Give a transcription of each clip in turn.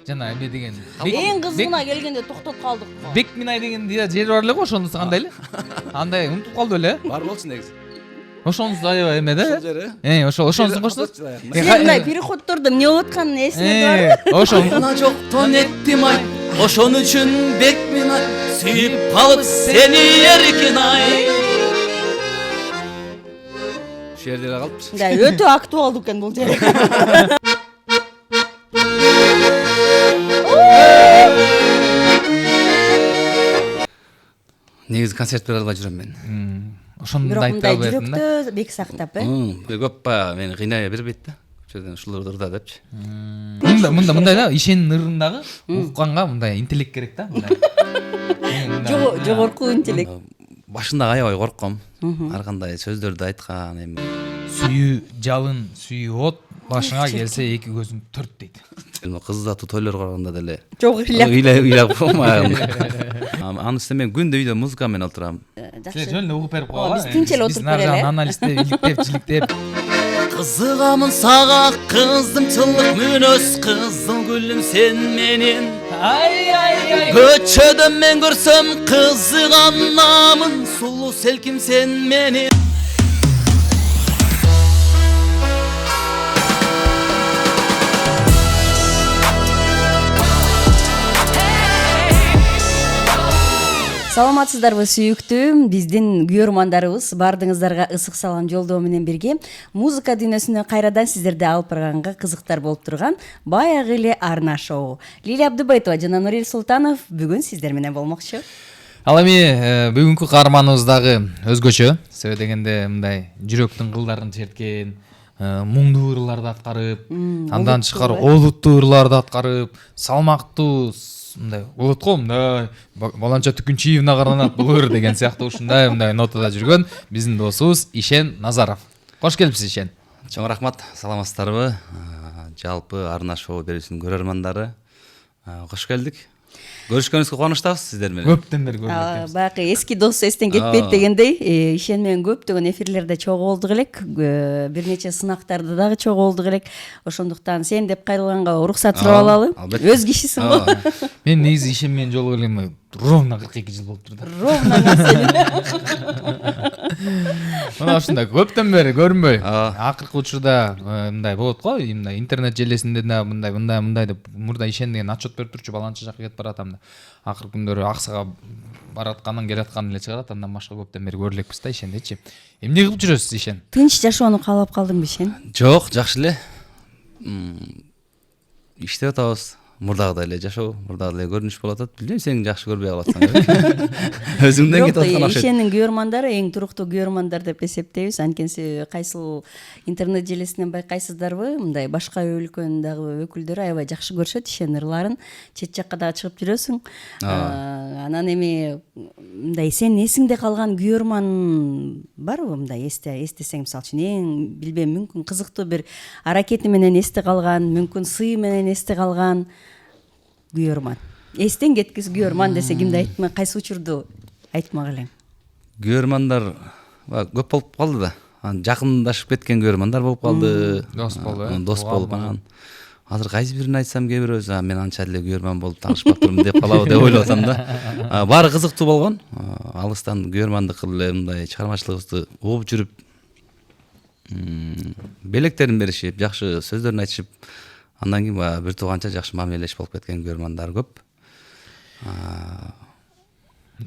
жана эме деген Эң кызыгына келгенде токтоп калдык. Бек Минай деген жери бар эле го, ошонусу кандай эле? Андай унутуп калды эле. Бар болчу негизи. Ошонусу аябай эме да. Ошонусун коштуңуз. Сен мындай переходдордо эмне болуп атканын эсиңде барбы? Ошо. Ана жоктон эттим ай. Ошон үчүн бек Минай сүйүп калып сени эркин ай. Шу жерде эле калыпчы. Да, өтө актуалдуу экен бул жер. Негизи концерт бере албай жүрөм мен. Ошондой Бирок айта мындай албайсың да. жүрөктө бек сактап, Көп па мени кыйнай бербейт да. Ошодон ушулар ырда депчи. Мындай да, ишенин ырындагы укканга мындай интеллект керек да, мындай. Жогорку интеллект. Башында аябай коркком. Ар кандай сөздөрдү айткан эми. Сүйүү жалын, сүйүү от, башыңа келсе эки көзүң төрт дейт. Кыз заты тойлор караганда деле. Жок Ыйлап болмайм. Аны мен күндө үйдө музыка менен отурам. Силер жөн эле угуп берип койгула. Биз тинч эле отуруп берели. Анализдеп, иликтеп, жиликтеп. Кызыгамын сага кыздымчылык мүнөз, кызыл гүлүм сен менен. Ай. Көчөдө мен көрсөм кызыганамын, сулуу селким сен менен. Саламатсыздарбы сүйүктүү биздин күйөрмандарыбыз, баардыгыңыздарга ысык салам жолдоо менен бирге музыка дүйнөсүнө кайрадан сиздерди алып барганга кызыктар болуп турган баягы эле арна шоу. Лилия Абдубайтова жана Нурил Султанов бүгүн сиздер менен болмокчу. Ал эми бүгүнкү каарманыбыз дагы өзгөчө. Себеби дегенде мындай жүрөктүн кылдарын черткен, муңдуу ырларды аткарып, андан тышкары олуттуу ырларды аткарып, салмактуу мындай болот го, мындай баланча Түкүнчиевна каранат булыр деген сыяктуу ушундай мындай нотада жүргөн биздин досубуз Ишен Назаров. Кош келипсиз, Ишен. Чоң рахмат, саламатсыздарбы? Жалпы арна шоу берүүсүнүн көрөрмандары. Кош келдик. Көрүшкөнүбүзгө кубанычтабыз сиздер менен. Көптөн бери көрдүк. Баягы эски дос эстен кетпейт дегендей, Ишен менен көптөгөн эфирлерде чогуу болдук элек, бир нече сынактарда дагы чогуу болдук элек. Ошондуктан сен деп кайрылганга уруксат сурап алалы. Өз кишисиң го. Мен негизи Ишен менен жолугулем ровно 42 жыл болуп турду. Ровно Мына ушундай көптөн бери көрүнбөй. Акыркы учурда мындай болот го, мындай интернет желесинде да мындай деп мурда Ишен деген отчет берип турчу, баланча жака кетип баратам да. Акыркы күндөрү Аксага баратканын келатканын эле чыгарат, андан башка көптөн бери көрө элекпиз да Ишендичи. Эмне кылып жүрөсүз, Ишен? Тынч жашоону каалап калдыңбы, Ишен? Жок, жакшы эле. Иштеп атабыз. Мурдагыдай эле жашоо, мурдагыдай эле көрүнүш болуп атат. Билбейм, сен жакшы көрбөй каласың. Өзүңдөн кетип аткан окшойт. Ишенин күйөрмандары эң туруктуу күйөрмандар деп эсептейбиз. Анткени кайсыл интернет желесинен байкайсыздарбы, мындай башка өлкөнүн дагы өкүлдөрү аябай жакшы көрүшөт Ишен ырларын. Чет жакка дагы чыгып жүрөсүң. Анан эми мындай сен эсиңде калган күйөрман барбы, мындай эстесең, мисалы үчүн эң билбейм, мүмкүн кызыктуу бир аракети менен эсте калган, мүмкүн сыйы менен эсте калган күйөрман. Эстен кеткис күйөрман десе кимди айтма, кайсы учурду айтмак элең? Күйөрмандар көп болуп калды да. Жакындашып кеткен күйөрмандар болуп калды. Дос болду. Дос болуп анан азыр кайсы бирин айтсам кээ бирөөсү мен анча эле күйөрман болуп таанышпап турмун деп калабы деп ойлоп атам да. Баары кызыктуу болгон. Алыстан күйөрмандык кылып эле мындай чыгармачылыгыбызды угуп жүрүп, белектерин беришип, жакшы сөздөрүн айтышып, андан кийин бир тууганча жакшы мамилелешип болуп кеткен күйөрмандар көп.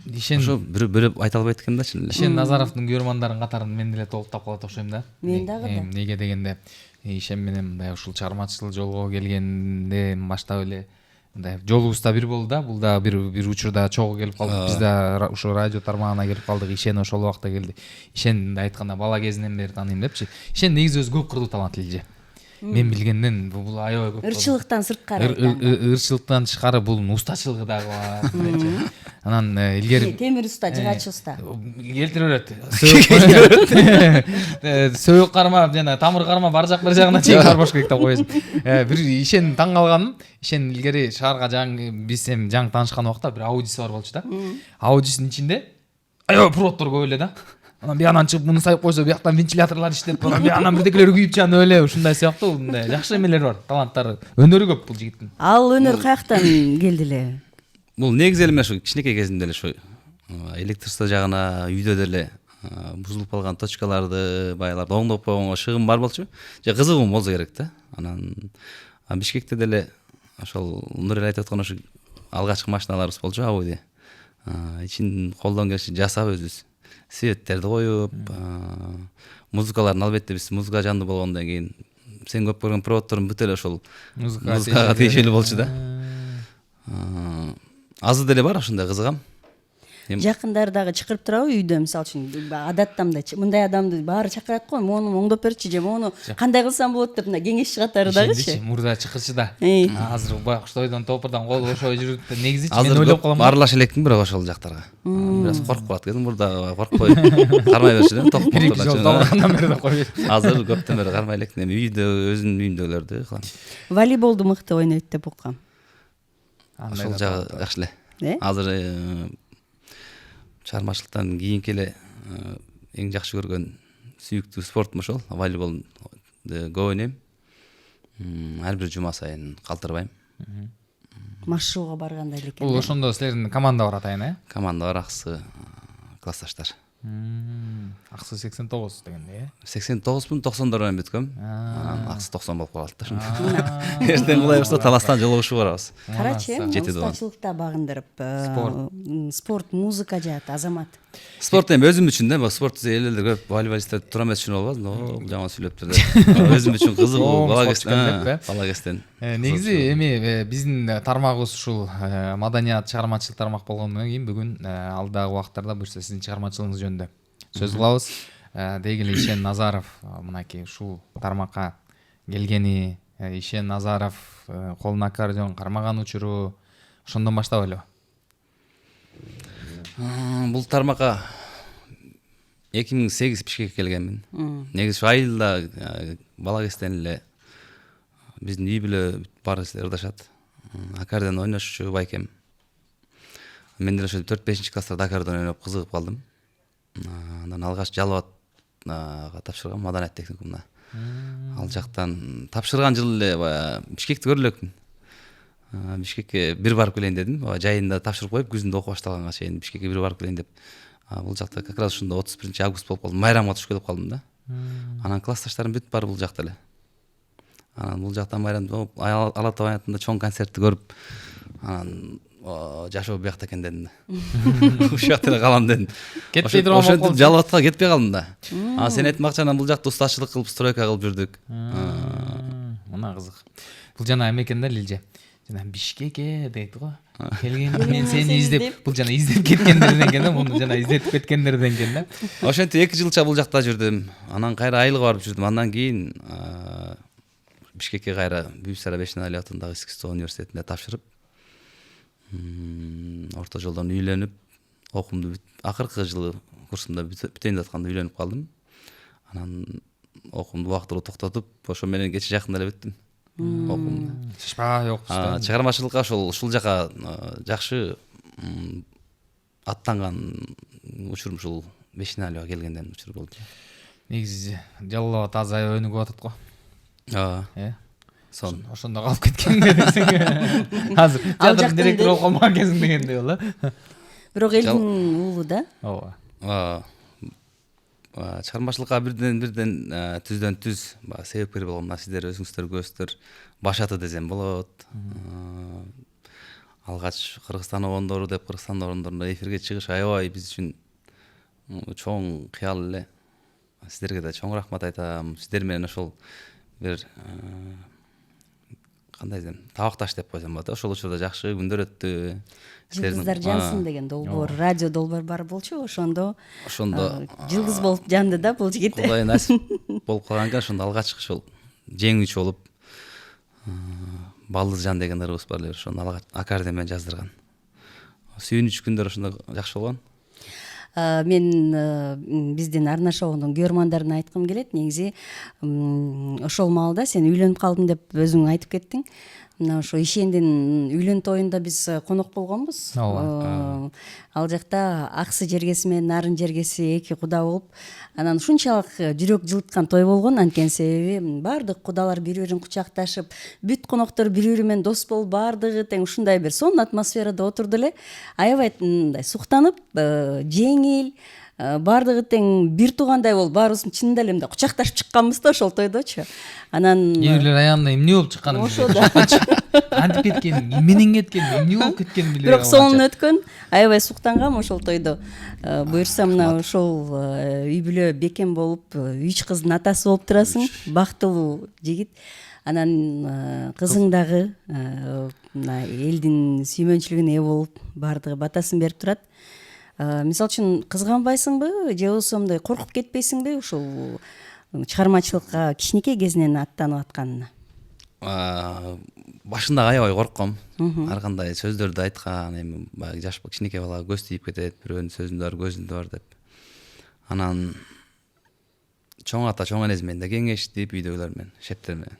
Ишен ошо бирөө айта албайт экен да чын эле. Ишен Назаровдун күйөрмандарын катарын мен деле толуктап калат окшойм да. Мен дагы да. Неге дегенде Ишен менен мындай ушул чыгармачыл жолго келгенде баштап эле мындай жолубуз да бир болду да. Бул да бир учурда чогуу келип калдык. Биз да ушул радио тармагына келип калдык. Ишен ошол убакта келди. Ишен айтканда бала кезинен бери тааныйм депчи. Ишен негизи өзү көп кырдуу талантлуу. Мен билгенден бул аябай көп. Ирчылыктан сырткары. Ирчылыктан тышкары бул устачылыгы дагы бар. Анан илгери темир уста, жыгач уста. Келтире берет. Сөйөк кармап жана тамыр кармап бар жак бир жагына чейин кармаш керек деп коесуң. Бир Ишен таң калганым, Ишен илгери шаарга биз жаңы таанышкан убакта бир аудиси бар болчу да. Аудисинин ичинде аябай проводдор көп эле да. анан биягынан чыгып муну сайып койсо бияктан вентиляторлор иштеп анан биягынан бирдекелер күйүп жанып эле ушундай сыяктуу мындай жакшы эмелери бар, таланттары, өнөрү көп бул жигиттин. Ал өнөр каяктан келди эле? Бул негизи эле мен ушу кичинекей кезимде эле ушу электричество жагына үйдө деле бузулуп калган точкаларды баягыларды оңдоп койгонго шыгым бар болчу. Же кызыгуум болсо керек да. Анан Бишкекте деле ошол Нур эле айтып аткан ошо алгачкы машиналарыбыз болчу Audi. Ичин колдон келишинче жасап өзүбүз светтерди коюп, музыкаларын албетте биз музыка жанды болгондон кийин сен көп көргөн проводдордун бүт эле ошол музыкага тийишелүү болчу да. Азыр деле бар ошондой кызыгам. Жакындары дагы чакырып турабы үйдө, мисалы үчүн адатта мындай адамды баары чакырат го, мону оңдоп берчи же мону кандай кылсам болот деп мындай кеңеш чыгаттары дагычы. Мурда чыкырчы да. Азыр баягы тойдон топурдан кол бошой жүрүп негизи мен ойлоп ойлоп калам. Аралаша электим бирок ошол жактарга. Бир аз коркуп калат экен, мурда коркпой кармай берчү да, ток мотордон. Азыр көптөн бери кармай электим, эми үйдө өзүмдүн үйүмдөгүлөрдү кылам. Волейболду мыкты ойнойт деп уккам. Ошол жагы жакшы эле. Азыр чыгармачылыктан кийинки эле эң жакшы көргөн сүйүктүү спортум ошол. Волейболду көп ойнойм. Ар бир жума сайын калтырбайм. Машыгууга барганда эле экен. Бул ошондо силердин команда бар атайын, э? Команда бар, аксы классташтар. Аксы 89 дегенде, э? 89-90 менен бүткөм. Анан аксы 90 болуп калат да ошондо. Эртең кулай болсо Таластан жолугушуп барабыз. Карачы, устачылыкта багындырып, спорт, музыка жаат, Азамат. Спорт эми өзүм үчүн да, спорт элелер көп волейболисттер тура эмес үчүн болбосун. Жаман сүйлөптүр деп. Өзүм үчүн кызыгуу, бала кезден. Негизи эми биздин тармагыбыз ушул маданият, чыгармачылык тармак болгондон кийин бүгүн алдагы убактарда буюрса сиздин чыгармачылыгыңыз жөнүндө сөз кылабыз. Деги эле Ишен Назаров мынакей ушул тармакка келгени, Ишен Назаров колуна аккордеон кармаган учуру ошондон баштап эле. Бул тармакка 2008 Бишкекке келгенмин. Негизи ушу айылда бала кезден эле биздин үй бүлө баары ырдашат. Аккордеон ойношчу байкем. Мен деле ошо 4-5 класста аккордеон ойноп кызыгып калдым. Андан алгач Жалалатга тапшыргам, маданият техникумуна. Ал жактан тапшырган жылы эле баягы Бишкекти көрө элекмин. Бишкекке бир барып келейин дедим. Жайында тапшырып коюп, күзүндө окуу баштаганга чейин Бишкекке бир барып келейин деп. Бул жакта как раз ушунда 31 август болуп калды. Майрамга түшүп келип калдым да. Анан классташтарым бүт баары бул жакта эле. Анан бул жактан майрамда Ала Тоо аянтында чоң концертти көрүп, анан жашоо биякта экен дедим да. Ушул жакта эле калам дедим. Кетпей турган болуп Ошентип Жалалатка кетпей калдым да. Сен айтканча анан бул жакта устачылык кылып, стройка кылып жүрдүк. Мына кызык. Бул жана эме экен да, Лилже. Жана Бишкекке дейт го. Келген мен сени издеп, бул жана издеп кеткендерден экен да, муну жана издетип кеткендерден экен да. Ошентип 2 жылча бул жакта жүрдүм. Анан кайра айылга барып жүрдүм. Андан кийин Бишкекке кайра Бүйүк Бешин Али атындагы искусство университетине тапшырып, орто жолдон үйлөнүп, окуумду акыркы жылы курсумда бүтөйүн деп атканда үйлөнүп калдым. Анан окуумду убактылуу токтотуп, ошо менен кече жакында эле бүттүм. Окуумду. Шишпай окуштан. Чыгармачылыкка ушул жака жакшы аттанган учурум ушул Бешин Алига келгенден учур болду. Негизи Жалал таза өнүгүп атат го. Сон Ошондо калып кеткендер десең. Азыр театр директор болуп калмаган кезиң дегендей болду. Бирок элдин уулу да. Ооба. Чыгармачылыкка бирден түздөн түз себепкер болгон мына сиздер өзүңүздөр көздөр башаты десем болот. Алгач Кыргызстан обондору деп Кыргызстан обондорунда эфирге чыгыш аябай биз үчүн чоң кыял эле. Сиздерге да чоң рахмат айтам. Сиздер менен ошол бир кандай десем, табакташ деп койсом болот. Ошол учурда жакшы күндөр өттү. Жылдыздар жансын деген долбоор, радио долбоор бар болчу, ошондо жылдыз болуп жанды да бул жигит. Кудай насип болуп калган экен, ошондо алгачкы ошол жеңүүчү болуп Балдыз жан деген ырыбыз бар эле, ошону аккордеон менен жаздырган. Сүйүнүч күндөр ошондо жакшы болгон. Мен биздин Арна шоунун көрөрмандарына айткым келет. Негизи ошол маалда сен үйлөнүп калдым деп өзүң айтып кеттиң. мына ошо ишендин үйлөн тоюнда биз конок болгонбуз. Ал жакта Аксы жергеси менен Нарын жергеси эки куда болуп, анан ушунчалык жүрөк жылыткан той болгон. Анткени себеби баардык кудалар бири бирин кучакташып, бүт коноктор бири бири менен дос болуп, баардыгы тең ушундай бир сонун атмосферада отурду эле. Аябай мындай суктанып, жеңил, баардыгы тең бир туугандай болуп, баарыбыз чынында эле мындай кучакташып чыкканбыз да ошол тойдочу. Анан кээ бирлер аягында эмне болуп чыкканын ошо да. антип кеткен, эмненен кеткен, эмне болуп кеткенин билбей Бирок сонун өткөн. Аябай суктангам ошол тойдо. Буюрса мына ошол үй бүлө бекем болуп, 3 кыздын атасы болуп турасың, бактылуу жигит. Анан кызың дагы мына элдин сүймөнчүлүгүнө ээ болуп, баардыгы батасын берип турат. Мисалы үчүн кызганбайсыңбы же болбосо мындай коркуп кетпейсиңби ушул чыгармачылыкка кичинекей кезинен аттанып атканына? Башында аябай коркком. Ар кандай сөздөрдү айткан, эми баягы жаш кичинекей бала көз тийип кетет, бирөөнүн сөзүндө бар, көзүндө бар деп. Анан чоң ата, чоң энеси менен да кеңешип, үйдөгүлөр менен, шептер менен.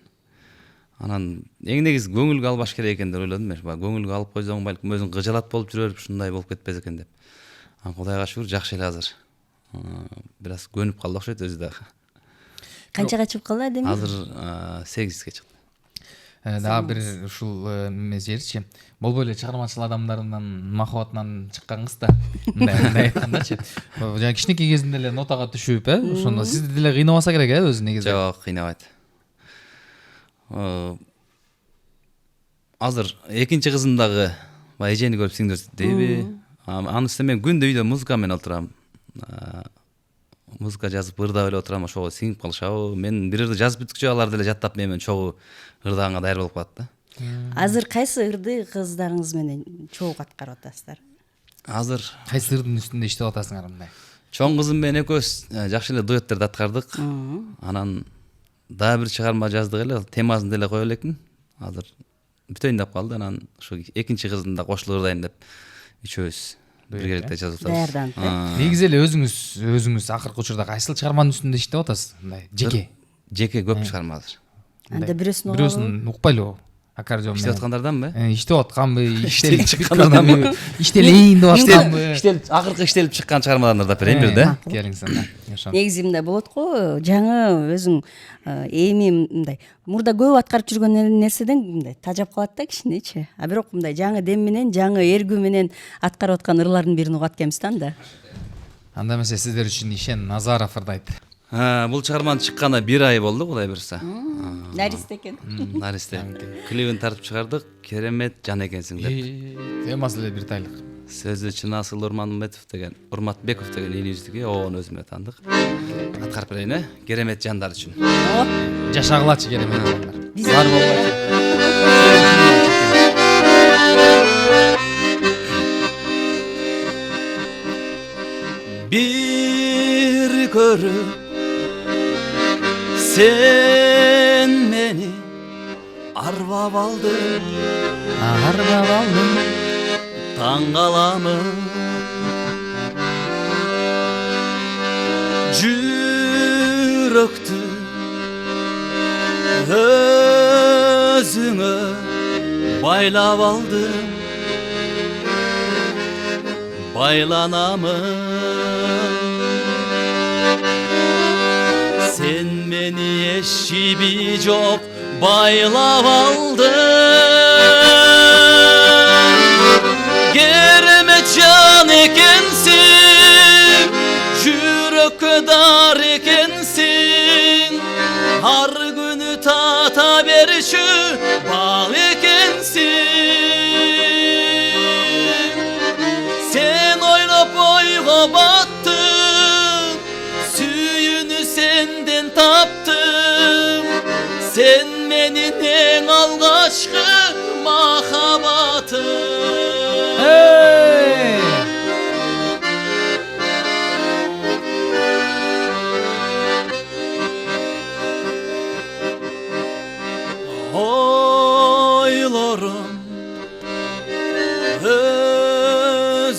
Анан эң негизи көңүлгө албаш керек экен деп ойлодум мен. Көңүлгө алып койсоң балким өзүң кыжалат болуп жүрөр, ушундай болуп кетпес экен деп. Анан Кудайга шүгүр жакшы эле азыр. Бир аз көнүп калды окшойт өзү дагы. Канчага чыгып калды адеме? Азыр 8-ге чыкты. Дагы бир ушул жерчи болбой эле чыгармачыл адамдардын махабатынан чыккан кыз да. Мындай айткандачы. Жана кичинекей кезинде эле нотага түшүп, ошондо сизди деле кыйнабаса керек, өзү негизи. Жок, кыйнабайт. Азыр экинчи кызым дагы баягы эжени көрүп сиңдирди дейби. Аны үстүнө мен күндө үйдө музыка менен отурам. Музыка жазып ырдап эле отурам, ошого сиңип калышабы. Мен бир ырды жазып бүткүчө алар деле жаттап мен чогуу ырдаганга даяр болуп калат да. Азыр кайсы ырды кыздарыңыз менен чогуу аткарып атасыздар? Азыр Кайсы ырдын үстүндө иштеп атасыңар мындай? чоң кызым менен экөөбүз жакшы эле дуэттерди аткардык. Анан дагы бир чыгарма жаздык эле, темасын деле кое элекмин. Азыр бүтөйүн деп калды. Анан ушу экинчи кыздын да кошулуп ырдайын деп үчөөбүз биргеликте жазып атабыз. Даярданып. Негизи эле өзүңүз акыркы учурда кайсыл чыгарманын үстүндө иштеп атасыз? Мындай Жеке көп чыгарма азыр. Анда бирөөсүн бирөөсүн укпайлыбы? Аккордеон Иштеп аткандарданбы? иштеп атканбы, иштелип чыкканбы, иштелейин деп атканбы? Акыркы иштелип чыккан чыгармалардан да берейин бир да. Келиңиз анда. Негизи мындай болот го, жаңы өзүң эми мындай мурда көп аткарып жүргөн нерседен мындай тажап калат да кичинечи. А бирок мындай жаңы дем менен, жаңы эргүү менен аткарып аткан ырлардын бирин угат экенбиз да анда. Анда эмесе сиздер үчүн Ишен Назаров ырдайт. Бул чыгарманын чыкканына 1 ай болду, Кудай буйрса. Наристе экен. Наристе. Клибин тартып чыгардык. Керемет жан экенсиң деп. Темасы эле бир тайлык. Сөзү Чынасыл Урматбеков деген инибиздики, оон өзүмө таандык. Аткарып берейин, керемет жандар үчүн. Жашагылачы керемет жандар. Бар болгулачы. Bir görüp sen meni arvap aldın, Arvap aldın, taң kalamın. Жүрөктү өзүңө байлап алдың, байланамын. Sen meni eşibi çok байлап aldın. Керемет жан экенсиң, жүрөккө дар экенсиң, ар күнү тата берчү бал экенсиң. Sen ойлоп ойго баттың, сүйүүнү сенден таптым. Sen менин эң алгачкы махабатым. Ойлорум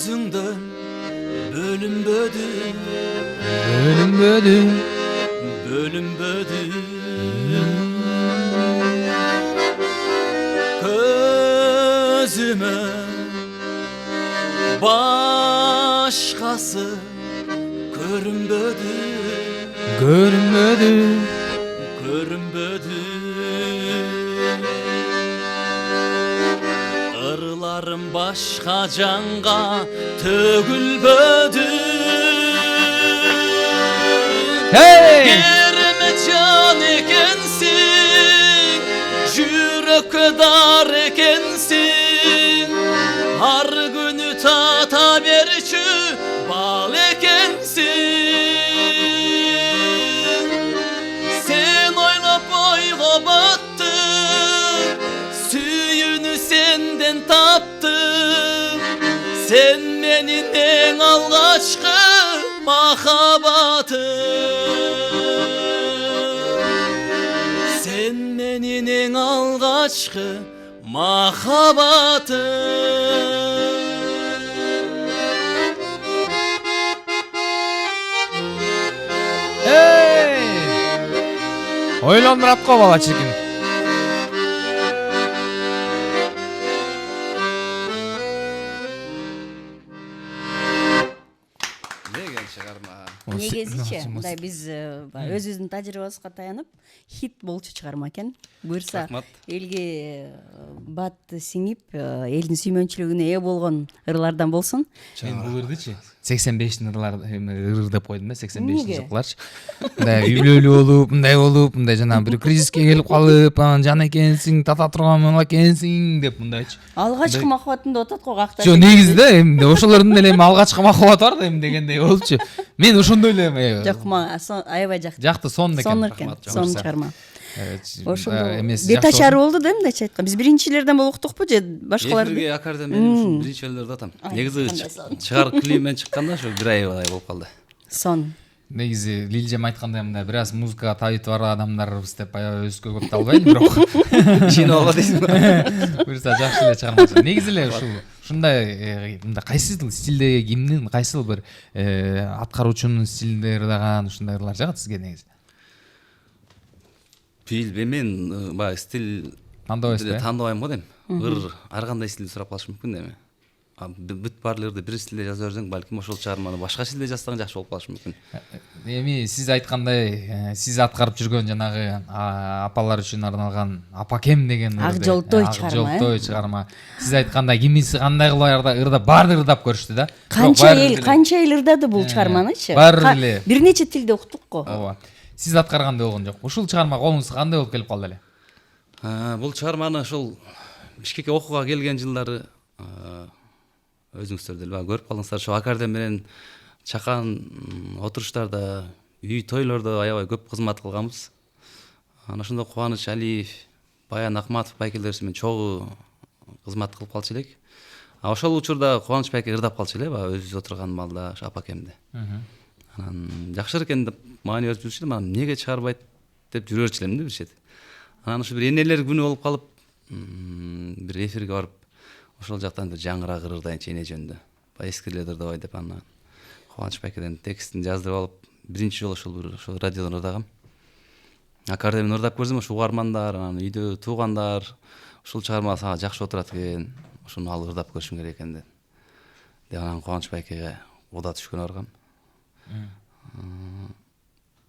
өзүңдөн бөлүнбөдү, бөлүнбөдү, бөлүнбөдү. көзүмө башкасы көрүнбөдү көрүнбөдү ырларым башка жанга төгүлбөдү Керемет экенсиң, жүрөккө дар экенсиң, ар күнү тата берчү бал экенсиң. Сен ойлоп ойго баттың, сүйүүнү сенден таптым. Сен менин эң алгачкы махаббатым. Sen menin en algaçkı mahabatım. ойлондуруп ко бала чиркин. Негизичи мындай биз өзүбүздүн тажрыйбабызга таянып хит болчу чыгарма экен. Буюрса Рахмат. элге бат сиңип, элдин сүймөнчүлүгүнө ээ болгон ырлардан болсун. Мен бул ырдычы 85 ырлар ыр деп койдум да, 85 Эмнеге? жылкыларчы. Мындай үйлөлүү болуп, мындай жанагы бир кризиске келип калып, анан жан экенсиң, тата турган мал экенсиң деп мындайчы. Алгачкы махаббатымды атат го какташ. Жок, негизи да эми ошолордун эле алгачкы махабат бар да эми дегендей болчу. Мен ошондой эле Жок, аябай жакты. жакты сон экен. Сон экен, сон чыгарма. Ошондо Ошондо бет ачары болду да мындайча айтканда. Биз биринчилерден болуп уктукпу же башкалар? Эфирге акарда мен ушул биринчи өлөрдү атам. Негизи чыгар клипмен чыкканда ошо бир ай болуп калды. Сон. негизи Лилжем айткандай мындай бир аз музыкага табити бар адамдарбыз деп аябай өзгө көп албайлы, бирок Ишинип алган дейсиңби? буюрса жакшы эле чыгармачы. Негизи эле ушундай мындай кайсыл стилдеги кимдин кайсыл бир аткаруучунун стилинде ырдаган ушундай ырлар жагат сизге негизи? Билбейм, мен баягы стиль Тандабайсызбы? тандабайм го дейм. Ыр ар кандай стилде сурап калышы мүмкүн эми. Бүт баарларды бир стилде жаза берсең, балким ошол чыгарманы башка стилде жазсаң жакшы болуп калышы мүмкүн. Эми сиз айткандай, сиз аткарып жүргөн жанагы апалар үчүн арналган Апакем деген Ак жолтой чыгарма, Жолтой чыгарма. Сиз айткандай кимиси кандай кылып ырдап, баарды ырдап көрүштү да. Канча эл ырдады бул чыгарманычы? Баары эле. Бир нече тилде уктук го. Ооба. Сиз аткаргандай болгон жок. Ушул чыгарма колуңузга кандай болуп келип калды эле? Бул чыгарманы ошол Бишкекке окууга келген жылдары өзүңүздөр деле көрүп калдыңыздар. Ошо акардем менен чакан отуруштарда, үй тойлордо аябай көп кызмат кылганбыз. Анан ошондо Кубаныч Алиев, Баян Акматов байкелерибиз менен чогуу кызмат кылып калчу элек. Ошол учурда Кубаныч байке ырдап калчу эле, баягы өзүбүз отурган маалда ошо Апакемди. Анан жакшы экен деп маани берип жүрчү элем, анан эмнеге чыгарбайт деп жүрө берчү элем да бир чет. Анан ошо бир энелер күнү болуп калып, бир эфирге барып, ошол жактан бир жаңырак ырдайынчы эне жөнүндө. Баягы эскилерди ырдабай деп анан Кубаныч байкеден текстин жаздырып алып, биринчи жолу ошол радиодон ырдагам. Акардемин ырдап көрсөм, ошо угармандар, анан үйдө туугандар ушул чыгарма сага жакшы отурат экен, ошону алып ырдап көрүшүң керек экен деп анан Кубаныч байкеге уда түшкөнү баргам.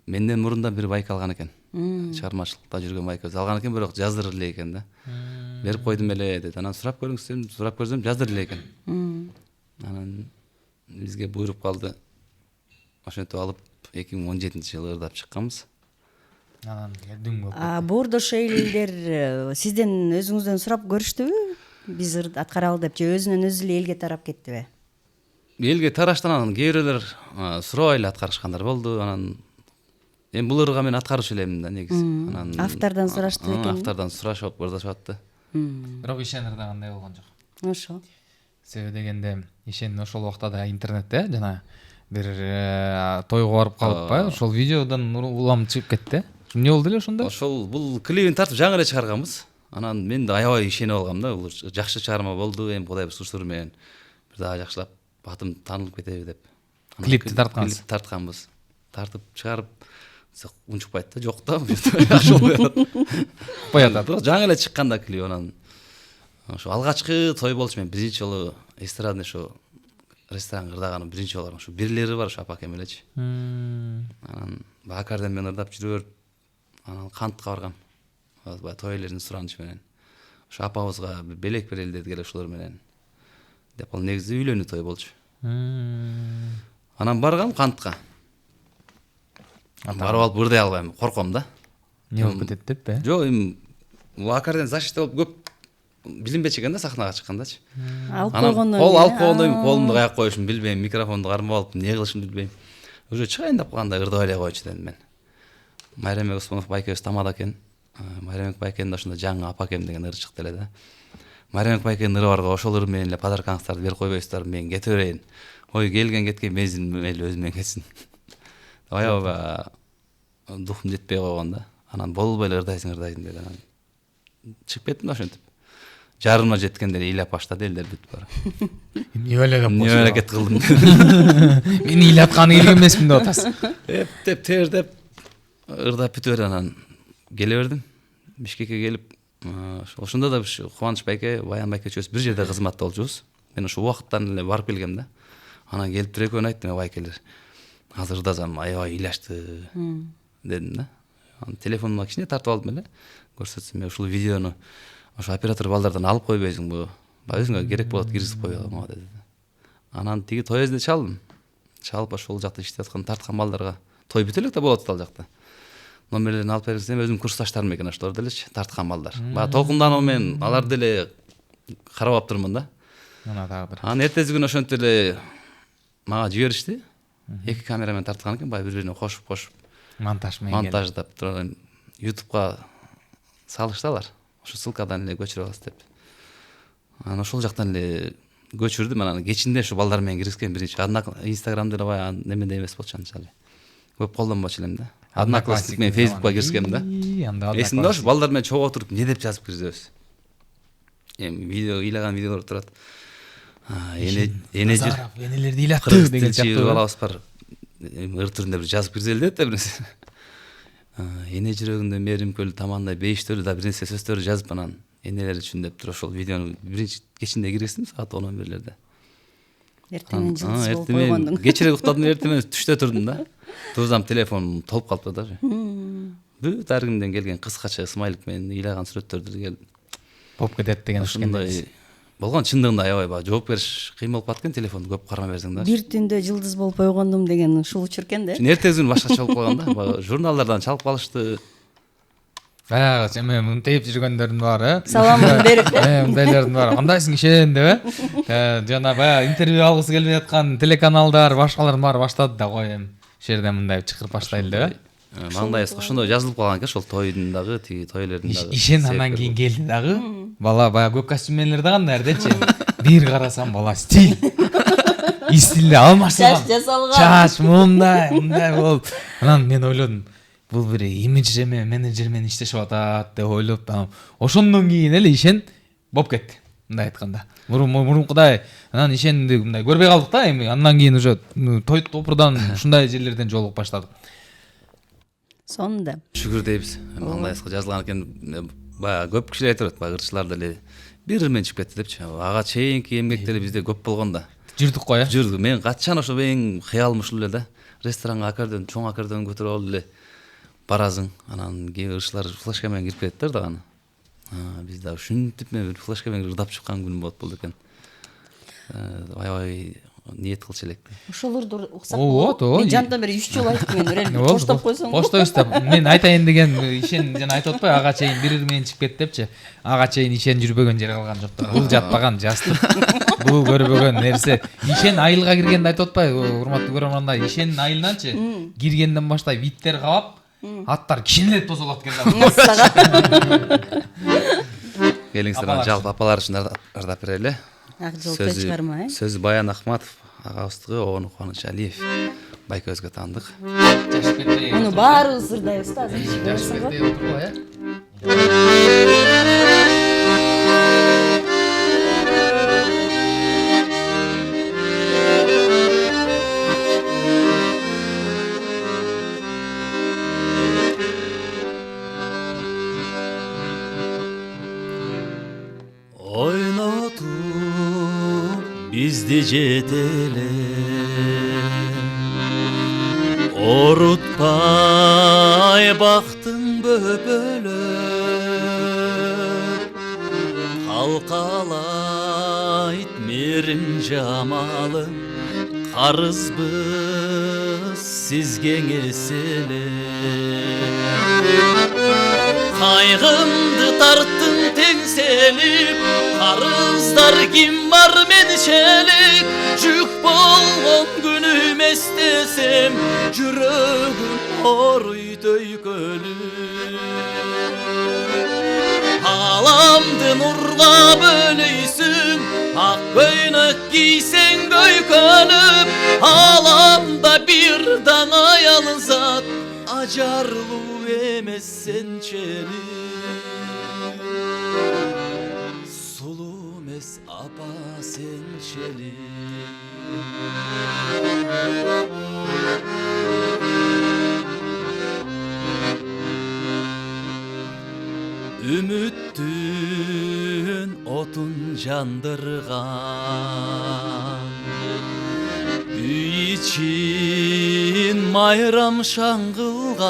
Менден мурунда бир байке алган экен. Чыгармачылыкта жүргөн байке алган экен, бирок жаздырыр эле экен да. Берип койдум эле деди. Анан сурап көрсөм жаздырыр эле экен. Анан бизге буйруп калды. Ошентип алып 2017-жылы ырдап чыкканбыз. Анан дүң болуп. Боордош элдер сизден өзүңүздөн сурап көрүштүбү? Биз аткаралы деп же өзүнөн өзү эле элге тарап кеттиби? Элге тараштан анан кээ бирөөлөр сурабай эле аткарышкандар болду. Анан эми бул ырга мен аткаруучу элемин да негизи. Анан автордон сураштыр экен. Автордон сурашып ырдашып атты. Бирок ишен ырдагандай болгон жок. Ошо. Себеби дегенде ишен ошол убакта да интернетте жана бир тойго барып калып, ошол видеодон улам чыгып кетти. Эмне болду эле ошондо? Ошол бул клипин тартып жаңы эле чыгарганбыз. Анан мен да аябай ишенип алгам да, бул жакшы чыгарма болду, эми кудай буйрса ушур менен бир дагы жакшылап атым таанылып кетеби деп. Клипти тарткансыз. Клип тартканбыз. Тартып чыгарып унчукпайт да, жок да, жакшы болуп атат. Коятат. Бирок жаңы эле чыкканда клип анан Ошо алгачкы той болчу, мен биринчи жолу эстрадный ошо ресторан ырдаганым биринчи болгон. Ошо бирлери бар, ошо апакем элечи. Анан бакардан мен ырдап жүрө берип, анан кантка баргам. Баягы той элердин суранычы менен. Ошо апабызга белек берели дедик эле ошолор менен. Деп ал негизи үйлөнүү той болчу. Анан баргам кантка. Барып алып ырдай албайм, корком да. Не болуп кетет деппи? Жок, эми акарден защита болуп көп билинбечү экен да сахнага чыккандачы. Алып Анан койгондон кол алып койгондон кийин колумду каяк коюшумду билбейм, микрофонду кармап алып эмне кылышымды билбейм. Уже чыгайын деп калганда ырдабай эле койчу дедим мен. Майрамбек Усманов байкебиз тамада экен. Майрамбек байкенин ошондо жаңы апакем деген ыр чыкты эле да. Майрамбек байкенин ыры барга ошол ыр менен эле подаркаңыздарды берип койбойсуздар, мен кете берейин. Ой, келген кеткен бензин мейли өзү менен кетсин. Аябай духум жетпей койгон да. Анан болбой эле ырдайсың деди. Анан чыгып кеттим да ошентип. Жарымына жеткенде ыйлап баштады элдер бүт бара. Эмне эле Не аракет кылдым. Мен ыйлатканы келген эмесмин деп атасың. Эптеп тердеп ырдап бүтүп анан келе бердим. Бишкекке келип, ошондо да Кубаныч байке, Баян байке үчөөбүз бир жерде кызматта болчубуз. Мен ошо убакыттан эле барып келгем да. Анан келип бир экөөнү айттым, байкелер. Азыр ырдасам аябай ыйлашты дедим да. Анан телефонума кичине тартып алдым эле. Көрсөтсөм, ушул видеону ошо оператор балдардан алып койбойсуңбу? Өзүңө керек болот, киргизип койгонго деди. Анан тиги той эзде чалдым. Чалып ошол жакта иштеп аткан тарткан балдарга той бүтө элек да болот ал жакта. Номерлерин алып бергизсем, өзүм курсташтарым экен ошолор делечи, тарткан балдар. Баягы толкундануу менен алар деле карап турмун да. Мына дагы бир. Анан эртеси күнү ошентип эле мага жиберишти. Эки камерамен тарткан экен, баягы бири-бирине кошуп Монтаж менен. монтаждап турган. YouTube'га салыштылар. Ошо ссылкадан эле көчүрүп аласыз деп. Анан ошол жактан эле көчүрдүм. Анан кечинде ушу балдар менен киргизген биринчи. Инстаграмда эле баягы немеде эмес болчу анчалык. Көп колдонбочу элем да. Одноклассник менен Facebook'ка киргизгем да. Эсимде ошо балдар менен чогуу отуруп эмне деп жазып киргизебиз. Эми видео ыйлаган видеолор турат. Эне жер энелерди ыйлаттык деген сыяктуу балабыз бар. Ыр түрүндө бир жазып киргизели деп да бир нерсе. Эне жүрөгүндө мээримкөл тамандай бейиштөлү да бир нерсе сөздөрү жазып анан энелер үчүн деп туруп ошол видеону биринчи кечинде киргиздим саат 10-11лерде. Эртең жылдыз болуп койгондуң. Кечирээк уктадым, эртең түштө турдум да. Турсам телефонум толуп калыптыр да. Бүт ар кимден келген кыскача смайлик менен ыйлаган сүрөттөрдү келип болуп кетет деген ошондой болгон. Чындыгында аябай баягы жооп бериш кыйын болуп калат экен, телефонду көп кармай берсең да. Бир түндө жылдыз болуп койгондум деген ушул учур экен да. Эртеси күнү башкача болуп калган да. Баягы журналдардан чалып калышты. Баягы эме мынтип жүргөндөрдүн бар, Саламын берип. Мындайлардын бар. Кандайсың ишен деп, жана баягы интервью алгысы келбей аткан телеканалдар, башкалардын баары баштады да, кой эми. Ошол жерден мындай чакырып баштайлы деп. Маңдайыбызга ошондой жазылып калган экен, ошол тойдун дагы, тиги тойлордун дагы. Ишен андан кийин келди дагы. Бала баягы көк костюмерлер да кандай дечи. Бир карасам бала стиль. Стилде алмаштырган. Чач жасалган. Чач мындай болуп. Анан мен ойлодум, бул бир имидж эме менеджер менен иштешип атат деп ойлоп, ошондон кийин эле ишен болуп кетти. Мындай айтканда. Мурункудай анан ишенди мындай көрбөй калдык да эми. Андан кийин уже той топурдан ушундай жерлерден жолугуп баштадык. Сонда. Шүгүр дейбиз. Маңдайыбызга жазылган экен. Баягы көп кишилер айтып атат, баягы ырчылар деле бир ырмен чыгып кетти депчи. Ага чейинки эмгектери бизде көп болгон да. Жүрдүк го, Жүрдүк. Мен качан ошо эң кыялым ушул эле да. Ресторанга акарден, чоң акарден көтөрүп алып эле барасың. Анан кээ бир ырчылар флешка менен кирип кетет дагы. Биз да ушинтип мен бир флешка менен ырдап чыккан күнүм болду экен. Аябай ниет кылчу элек. Ошолорду уксак болот. Мен жандан бери 3 жолу айттым, мен өрелип коштоп койсоң. Коштойбуз деп. Мен айтайын деген ишен жана айтып атпайбы, ага чейин бир менен чыгып кетти депчи. Ага чейин ишен жүрбөгөн жери калган жок. Бул жатпаган жастык. Бул көрбөгөн нерсе. Ишен айылга киргенде айтып атпайбы, урматтуу көрөрмандар, ишенин айылынанчы киргенден баштап иттер кабап, аттар кичинелеп тосолот экен. Келиңиздер, жалпы апалар үчүн ырдап берели. Ак жолтой чыгарма, Сөзү Баян Ахматов, агабыздыгы Оон Кубаныч Алиев. Байкебизге таандык. Муну баарыбыз ырдайбыз да азыр. Ой bizdi жетеле орутпай бактың бөпөлөп калкалайт мерим жамалың карызбыз сизге эселе кайгымды тарттың теңселип карыздар ким бар менчелик жүк болгон күнүм эстесем жүрөгүм ооруйт өйкөлүп аламды нурга бөлөйсүң ак көйнөк кийсең көйкөнүп аламда бир дана аял зат ажарлуу эмес сенчелик сулуу эмес апа сенчелик үмүттүн отун жандырган үй ичин майрам шаңгылган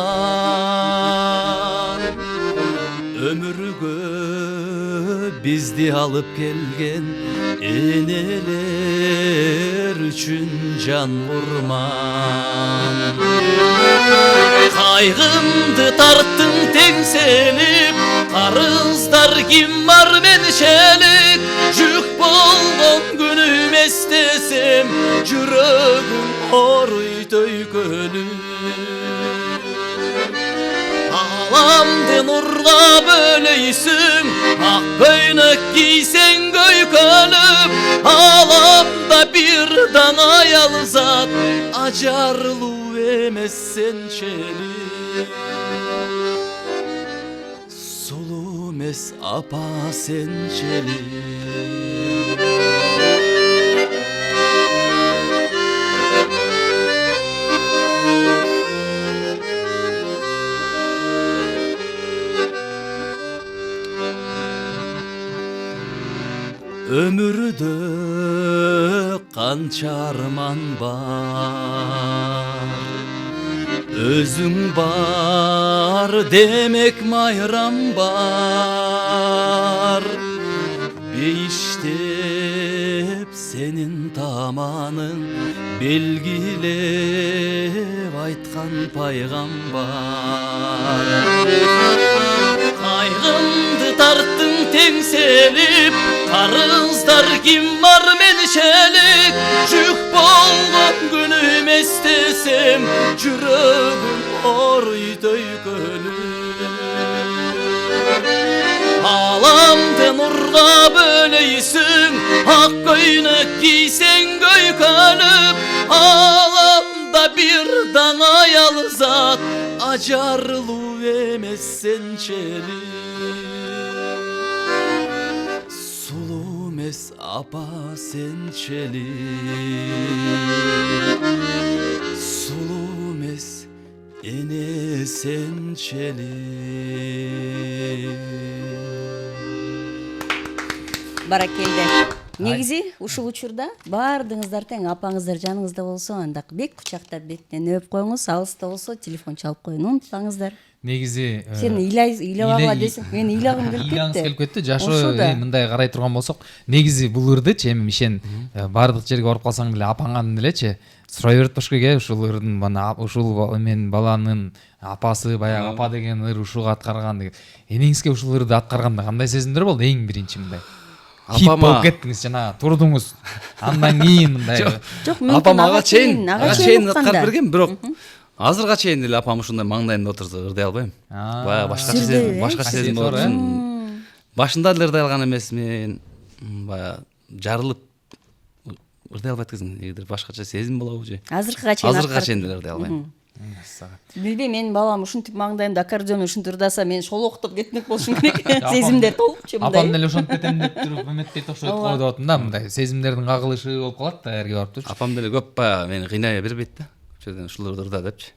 өмүргө бизди алып келген энелер үчүн жан курман кайгымды тарттың теңселип карыздар ким бар менчелик жүк болгон күнүм эстесем жүрөгүм ооруйт өйкөлүп аламды нурга бөлөйсүң ак көйнөк кийсең көйкөнүп аламда бир дана аял зат ажарлуу эмес сенчелик сулуу эмес апа сенчелик өмүрдө канча арман бар өзүң бар демек майрам бар бейиштеп сенин тааманың белгилеп айткан пайгамбар кайгымды тарттың теңселип карыздар ким бар менчелик жүк болгон күнүм эстесем жүрөгүм ооруйт өйкөлүп аламды нурга бөлөйсүң ак көйнөк кийсең көйкөнүп аламда бир дана аял зат ажарлуу эмес сенчелик сулуу эмес апа сенчелик сулуу эмес эне сенчелик баракелде негизи ушул учурда баардыгыңыздар тең апаңыздар жаныңызда болсо анда бек кучактап бетинен өп коюңуз алыста болсо телефон чалып коюуну унутпаңыздар негизи сен ыйлабагыла десең мен ыйлагым келип кетти ыйлагыңыз келип кетти жашоо мындай карай турган болсок негизи бул ырдычы эми ишен баардык жерге барып калсаң деле апаңан делечи сурай берет башкеге ушул ырдын ушул мен баланын апасы баягы апа деген ыр ушуга аткарган деген энеңизге ушул ырды аткарганда кандай сезимдер болду эң биринчи мындай хит болуп кеттиңиз жанагы турдуңуз андан кийин мындай жок апам ага чейин аткарып берген бирок азырга чейин деле апам ушундай маңдайымда отурса ырдай албайм баягы башкача сезим болот башында деле ырдай алган эмесмин баягы жарылып ырдай албай аткызым эгер башкача сезим болобу же азыркыга чейин деле ырдай албайм билбейм менин балам ушинтип маңдайымда аккордеон ушинтип ырдаса мен шолоктоп кетмек болушум керек сезимдер толукчу мындай апам деле ошентип кетем деп туруп эметпей окшойт го деп атам да мындай сезимдердин кагылышы болуп калат да эрге барып турчу апам деле көп баягы мени кыйнай бербейт да ошол ушул ырда депчи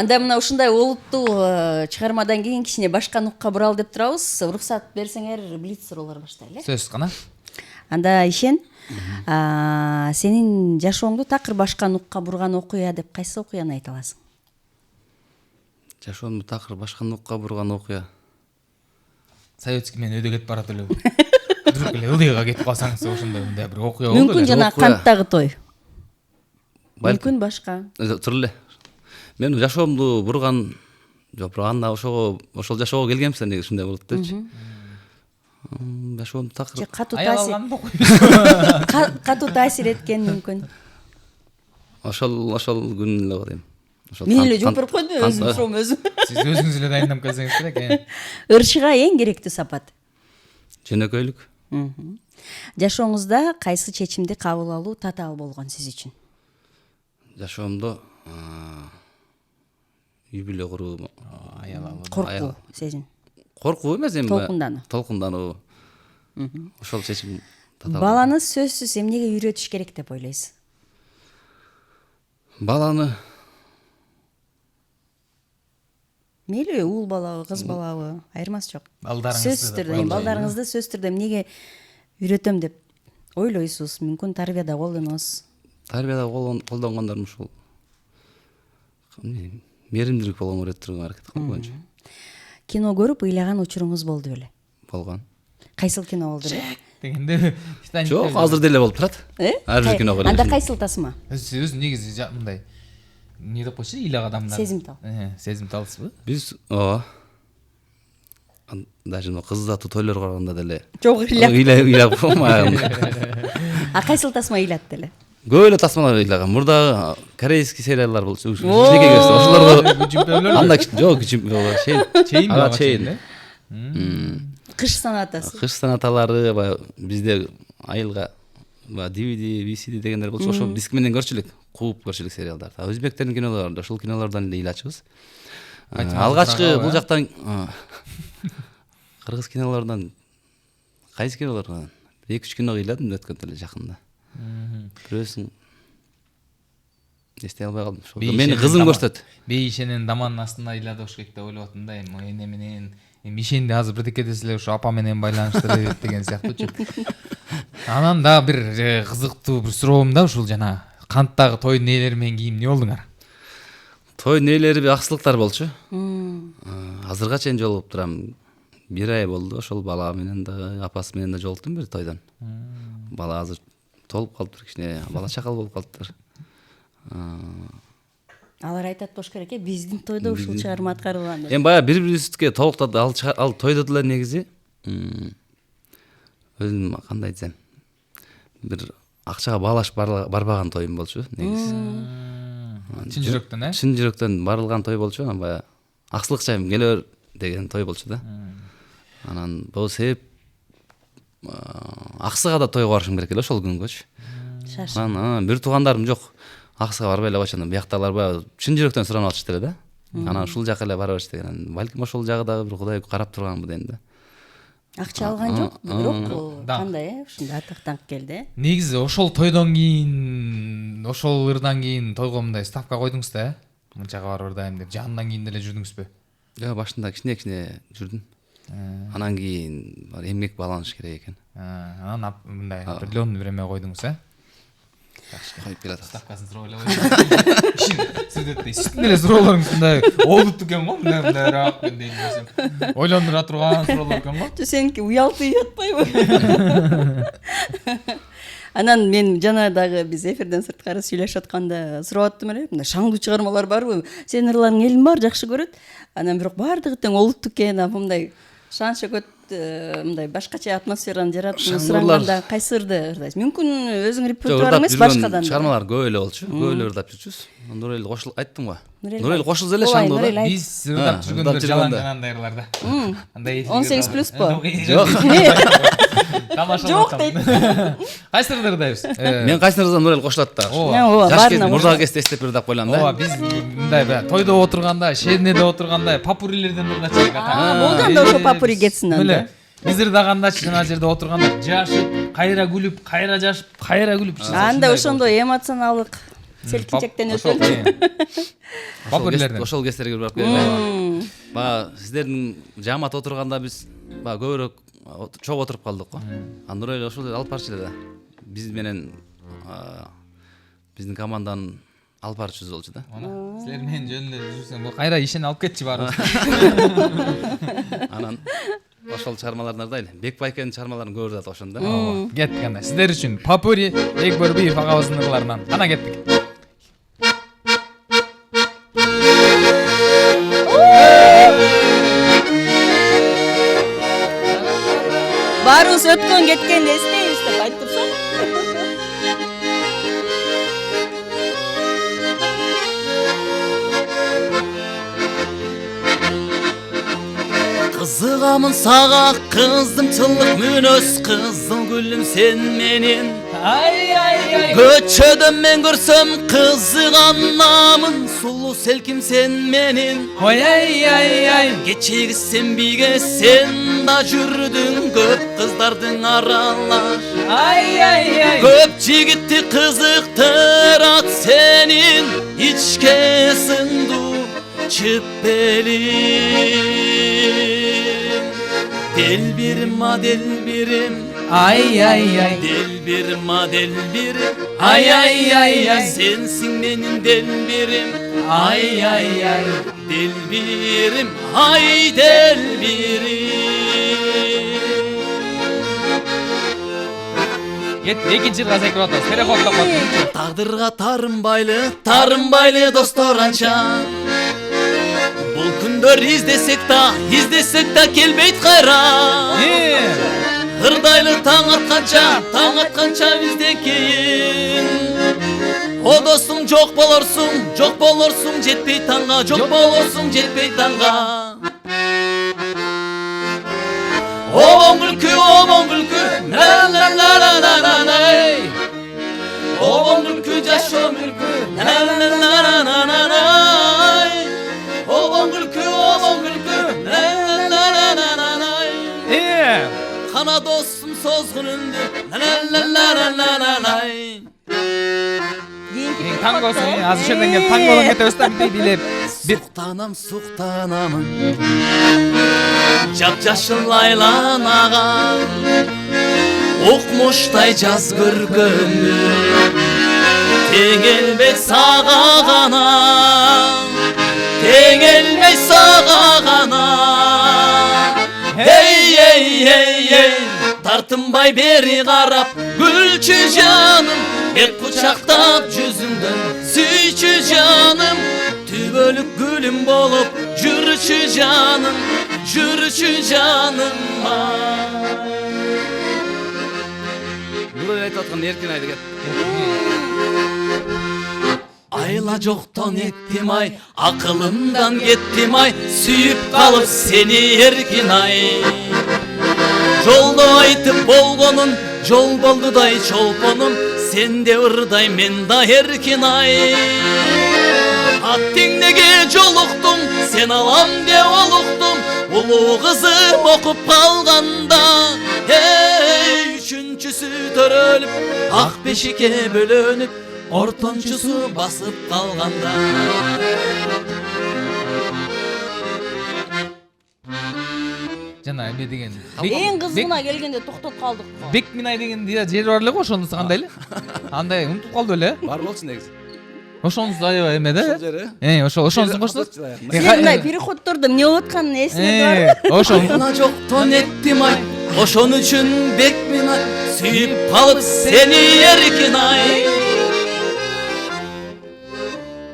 Анда мына ушундай олуттуу чыгармадан кийин кичине башка нукка буралы деп турабыз. Уруксат берсеңер блиц суроолор баштайлы. Сөз кана. Анда Ишен, сенин жашооңду такыр башка нукка бурган окуя деп кайсы окуяны айта аласың? Жашоомду такыр башка нукка бурган окуя. Советский мен өйдө кетип барат эле. Вдруг эле ылдыйга кетип калсаңыз ошондой мындай бир окуя болду. Мүмкүн жана канттагы той. Мүмкүн башка. Тур эле. Мен жашоомду бурган жок, бирок анда ошол жашоого келгемсиз неге ушундай болот депчи. Жашоомду такыр Катуу таасир эткен мүмкүн. ошол күн эле дейм. Мен эле жооп берип койдум, өзүм суроом өзүм. Сиз өзүңүз эле дайындап келсеңиз керек. Ырчыга эң керектүү сапат. Жөнөкөйлүк. Жашооңузда кайсы чечимди кабыл алуу татаал болгон сиз үчүн? Жашоомдо үй бүлө куруу, Аял алуу. Коркуу сезин. Коркуу эмес эми. Толкундануу. Ошол чечим татаал. Баланы сөзсүз эмнеге үйрөтүш керек деп ойлойсуз? Баланы Мейли уул балабы, кыз балабы, айырмасы жок. Балдарыңызды Балдарыңызды сөзсүз түрдө эмнеге үйрөтөм деп ойлойсуз? Мүмкүн тарбияда колдоносуз. тарбияда колдонгондорум ушул меримдүүлүк болгонго үйрөтүргөнгө аракет кылып койчу. Кино көрүп ыйлаган учуруңуз болду беле? Болгон. Кайсыл кино болду эле? дегенде Жок, азыр деле болуп турат. Ар бир кино көрөм. Анда кайсыл тасма? Өзү негизи мындай не деп койчу, ыйлак адамдар. Сезимтал. Сезимталсызбы? Биз ооба. Даже кыз затуу тойлор караганда деле Жок, ыйлак. ыйлап болмайм. Кайсыл тасма ыйлат деле? Көп эле тасмалар ыйлаган. Мурда корейский сериалдар болчу. Ошолорго анда жок, чейин. Ага, чейин. Кыш санатасы. Кыш санаталары бизде айылга DVD, VCD дегендер болчу. Ошо диск менен көрчүлүк, кууп көрчүлүк сериалдарды. Өзбектердин кинолору ошол кинолордон эле ыйлачыбыз. Алгачкы бул жактан кыргыз кинолордон кайсы кинолордон 2-3 кино ыйладым өткөн эле жакында. Бирөөсүн эстей албай калдым. Мени кызым көрсөт. Бейишенин даманын астында ыйлады окшойт деп ойлоп атам да, эне менен Ишенди азыр бирдеке деселе ушу апа менен байланыштырып деген сыяктуучу. Анан да бир кызыктуу бир суроом да, ушул жана канттагы той нээлери менен кийин эмне болдуңар? Той нээлери аксылыктар болчу. Азырга чейин жолугуп турам. 1 ай болду, ошол бала менен да, апасы менен да жолуктум бир тойдон. Бала азыр толуп калыптыр, кичине бала чакал болуп калыптыр. Алар айтат болуш керек, биздин тойдо ушул чыгарма аткарылган деп. Эми баягы бири-бирибизге толуктады, ал тойдо деле негизи өзүм кандай десем, бир акчага баалаш барбаган тоюм болчу негизи. Чын жүрөктөн, Чын жүрөктөн барылган той болчу, анан баягы аксылык жайым келер деген той болчу да. Анан бул себеп аксыга да тойго барышым керек эле ошол күнгөчү. Анан бир туугандарым жок. Аксыга барбай эле койчу, бияктагылар баягы чын жүрөктөн суранып атышты эле да. Анан ушул жака эле бара беришти деген. Балким ошол жагы дагы бир Кудай карап турганбы дейм да. Акча алган жок, бирок кандай ушундай атактанып келди. Негизи ошол тойдон кийин, ошол ырдан кийин тойго мындай ставка койдуңуз да, мынчага барып ырдайм деп, жандан кийин деле жүрдүңүзбү? Жок, башында кичине жүрдүм. Анан кийин эмгек баланыш керек экен. Анан мындай определенный время койдуңуз, Коюп келатат. Ставкасын сурап эле койдум. Сүрөттөй сиздин эле суроолоруңуз мындай олуттуу экен го, мындайраак мен дейм десем. Ойлондура турган суроолор экен го. Сеники уялтый атпайбы? Анан мен жана дагы биз эфирден сырткары сүйлөшүп атканда сурап аттым эле, мындай шаңдуу чыгармалар барбы? Сенин ырларың элдин баары жакшы көрөт. Анан бирок баардыгы тең олуттуу экен, мындай шан шөкөт мындай башкача атмосфераны жаратып суранганда кайсы ырды ырдайсыз? Мүмкүн өзүң репертуар эмес, башкадан. Чыгармалар көп эле болчу. Көп эле ырдап жүрчүбүз. Нурел кошул айттым го. Нурел кошулса эле шаңдуу да. Биз ырдап жүргөндө жалаңганандай ырларда. Андай 18+ по? Жок. Жок дейт. Кайсы ырды ырдайбыз? Мен кайсы ырдасам Нурел кошулат да. Мурдагы кезде эстеп ырдап койлам да. Ооба, биз мындай тойдо отурганда, шернеде отурганда папурилерден ырдачак ата. Болду анда ошо папури кетсин анда. Биз ырдагандачы жана жерде отурганда жашып, кайра күлүп, кайра жашып, кайра күлүп. Анда ошондой эмоционалдык селкинчектен өтөлчү. Папирлерден. Ошол кестерге барып келген. Бага сиздердин жамаат отурганда биз бага көбүрөөк чогуу отуруп калдык го. Нурай ошол алып барчу да. Биз менен биздин команданын алып барчусу болчу да. Силер менин жөнүндө жүрсөң, бул кайра ишени алып кетчи баарыбыз. Анан ошол чыгармаларын ардайлы. Бек Байкенин чыгармаларын көрүп атат ошондо. Кеттик анда. Сиздер үчүн Попури Бекбөрбиев агабыздын ырларынан. Кана кеттик. Баарыбыз өткөн кеткенди эстейбиз деп айтып турсаң. Кызыгамын сага кыздымчылык мүнөз кызыл гүлүм сен менен. Көчөдөн мен көрсөм кызыганамын сулуу селким сен менен. Кечеги сен биге сен да жүрдүң көп кыздардын аралаш. Көп жигитти кызыктырат сенин ичке сыңдуу чыппелин. Delbirim a delbirim, delbirim a delbirim, sensin benim delbirim, delbirim, ay delbirim. Экинчи ырга секирип атабыз. Переходдо калдык. Тагдырга тарынбайлы достор анча. Бул күндөр издесек да келбейт кайра. Ырдайлы таң атканча бизде кейін. О достум жок болорсуң жетпей таңга, жок болорсуң жетпей таңга. О мүлкү, la la la la la la la. O мүлкү жашоо мүлкү, la la la la la la la. Kana dostum sozgun ündü. Tangosu, az ошондон кеп тангодон кете өстөм билеп. Суктанамын. Жап-жашыл айланаган. Окмуштай жаз көргөндү. Теңелбей сага гана. Теңелбей сага гана. Hey, тартынбай бери карап, гүлчү жаным, бек кучактап жүзүңдөн, сүйчү жаным, түбөлүк гүлүм болуп, жүрчү жаным, Бул айтып аткан эркин айды кет. Айла жоктон еттим ай, акылымдан кеттим ай, сүйүп калып сени эркин ай. Жолдо айтып болгонун, жол болдудай чолпонум, сенде ырдай мен да эркин ай. Аттеңдеге жолуктум, сен алам деп олуктум, улуу кызым окуп калганда. Үчүнчүсү төрөлүп, ак бешикке бөлөнүп, ортончусу басып калганда. Жана эме деген. Эң кызыгына келгенде токтоп калдык. Бек Минай деген жер бар эле го, ошонусу кандай эле? Андай унутуп калды эле. Бар болчу негизи. Ошонусу аябай эме да. Ошонусу коштуңуз. Мындай переходдордо эмне болуп атканын эсиңерде барбы? Ошол. Айла жоктон еттим ай, ошон үчүн Бек Минай, сүйүп калып сени эркин ай.